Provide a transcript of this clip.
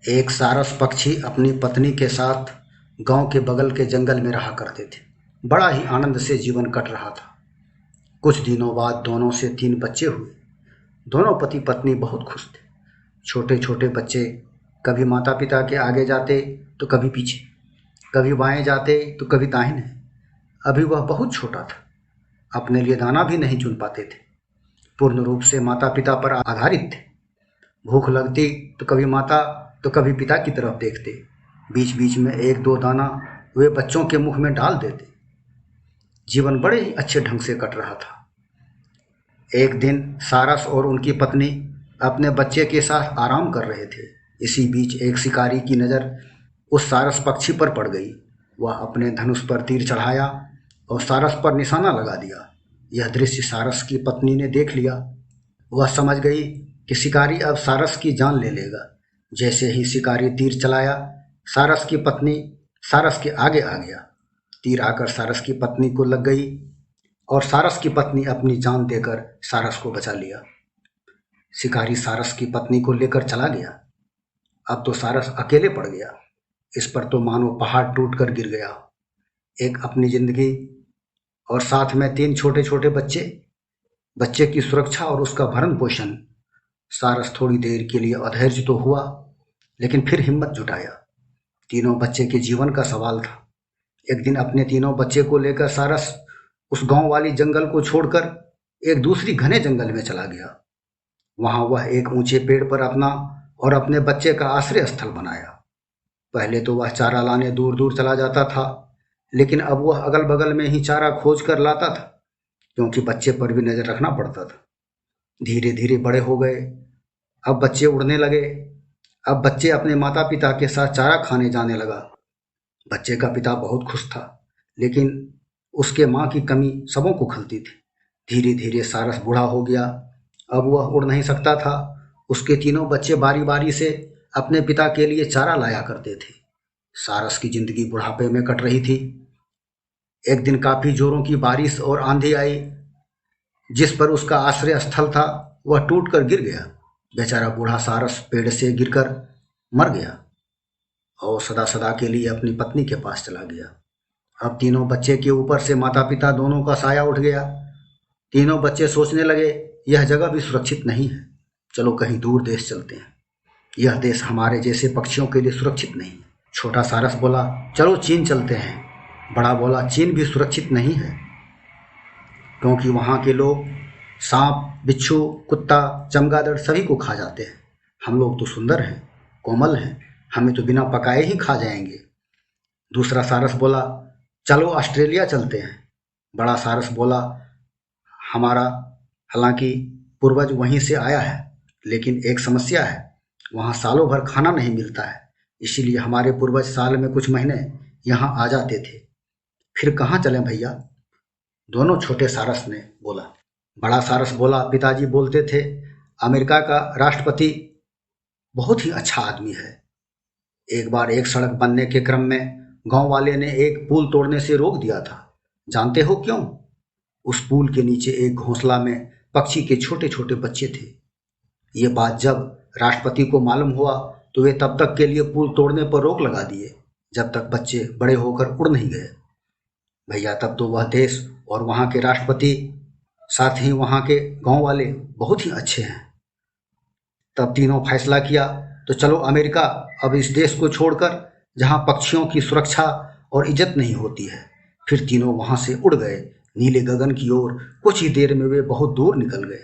एक सारस पक्षी अपनी पत्नी के साथ गांव के बगल के जंगल में रहा करते थे। बड़ा ही आनंद से जीवन कट रहा था। कुछ दिनों बाद दोनों से 3 बच्चे हुए। दोनों पति पत्नी बहुत खुश थे। छोटे छोटे बच्चे कभी माता पिता के आगे जाते तो कभी पीछे, कभी बाएं जाते तो कभी दाहिने। अभी वह बहुत छोटा था, अपने लिए दाना भी नहीं चुन पाते थे। पूर्ण रूप से माता पिता पर आधारित थे। भूख लगती तो कभी माता तो कभी पिता की तरफ देखते। बीच बीच में 1-2 दाना वे बच्चों के मुख में डाल देते। जीवन बड़े ही अच्छे ढंग से कट रहा था। एक दिन सारस और उनकी पत्नी अपने बच्चे के साथ आराम कर रहे थे। इसी बीच एक शिकारी की नज़र उस सारस पक्षी पर पड़ गई। वह अपने धनुष पर तीर चढ़ाया और सारस पर निशाना लगा दिया। यह दृश्य सारस की पत्नी ने देख लिया। वह समझ गई कि शिकारी अब सारस की जान ले लेगा। जैसे ही शिकारी तीर चलाया, सारस की पत्नी सारस के आगे आ गया। तीर आकर सारस की पत्नी को लग गई और सारस की पत्नी अपनी जान देकर सारस को बचा लिया। शिकारी सारस की पत्नी को लेकर चला गया। अब तो सारस अकेले पड़ गया। इस पर तो मानो पहाड़ टूटकर गिर गया। एक अपनी जिंदगी और साथ में 3 छोटे छोटे बच्चे, बच्चे की सुरक्षा और उसका भरण पोषण। सारस थोड़ी देर के लिए अधैर्य तो हुआ, लेकिन फिर हिम्मत जुटाया। तीनों बच्चे के जीवन का सवाल था। एक दिन अपने तीनों बच्चे को लेकर सारस उस गांव वाली जंगल को छोड़कर एक दूसरी घने जंगल में चला गया। वहां वह एक ऊंचे पेड़ पर अपना और अपने बच्चे का आश्रय स्थल बनाया। पहले तो वह चारा लाने दूर दूर चला जाता था, लेकिन अब वह अगल बगल में ही चारा खोज कर लाता था, क्योंकि बच्चे पर भी नजर रखना पड़ता था। धीरे धीरे बड़े हो गए। अब बच्चे उड़ने लगे। अब बच्चे अपने माता पिता के साथ चारा खाने जाने लगा। बच्चे का पिता बहुत खुश था, लेकिन उसके माँ की कमी सबों को खलती थी। धीरे धीरे सारस बूढ़ा हो गया। अब वह उड़ नहीं सकता था। उसके तीनों बच्चे बारी बारी से अपने पिता के लिए चारा लाया करते थे। सारस की जिंदगी बुढ़ापे में कट रही थी। एक दिन काफी जोरों की बारिश और आंधी आई। जिस पर उसका आश्रय स्थल था वह टूटकर गिर गया। बेचारा बूढ़ा सारस पेड़ से गिरकर मर गया और सदा सदा के लिए अपनी पत्नी के पास चला गया। अब तीनों बच्चे के ऊपर से माता पिता दोनों का साया उठ गया। तीनों बच्चे सोचने लगे, यह जगह भी सुरक्षित नहीं है, चलो कहीं दूर देश चलते हैं। यह देश हमारे जैसे पक्षियों के लिए सुरक्षित नहीं है। छोटा सारस बोला, चलो चीन चलते हैं। बड़ा बोला, चीन भी सुरक्षित नहीं है, क्योंकि वहाँ के लोग सांप, बिच्छू, कुत्ता, चमगादड़ सभी को खा जाते हैं। हम लोग तो सुंदर हैं, कोमल हैं, हमें तो बिना पकाए ही खा जाएंगे। दूसरा सारस बोला, चलो ऑस्ट्रेलिया चलते हैं। बड़ा सारस बोला, हमारा हालांकि पूर्वज वहीं से आया है, लेकिन एक समस्या है, वहाँ सालों भर खाना नहीं मिलता है, इसीलिए हमारे पूर्वज साल में कुछ महीने यहाँ आ जाते थे। फिर कहाँ चलें भैया? दोनों छोटे सारस ने बोला। बड़ा सारस बोला, पिताजी बोलते थे अमेरिका का राष्ट्रपति बहुत ही अच्छा आदमी है। एक बार एक सड़क बनने के क्रम में गांव वाले ने एक पुल तोड़ने से रोक दिया था। जानते हो क्यों? उस पुल के नीचे एक घोंसला में पक्षी के छोटे छोटे बच्चे थे। ये बात जब राष्ट्रपति को मालूम हुआ तो वे तब तक के लिए पुल तोड़ने पर रोक लगा दिए, जब तक बच्चे बड़े होकर उड़ नहीं गए। भैया तब तो वह देश और वहाँ के राष्ट्रपति, साथ ही वहाँ के गांव वाले बहुत ही अच्छे हैं। तब तीनों फैसला किया, तो चलो अमेरिका, अब इस देश को छोड़कर जहाँ पक्षियों की सुरक्षा और इज्जत नहीं होती है। फिर तीनों वहाँ से उड़ गए नीले गगन की ओर। कुछ ही देर में वे बहुत दूर निकल गए।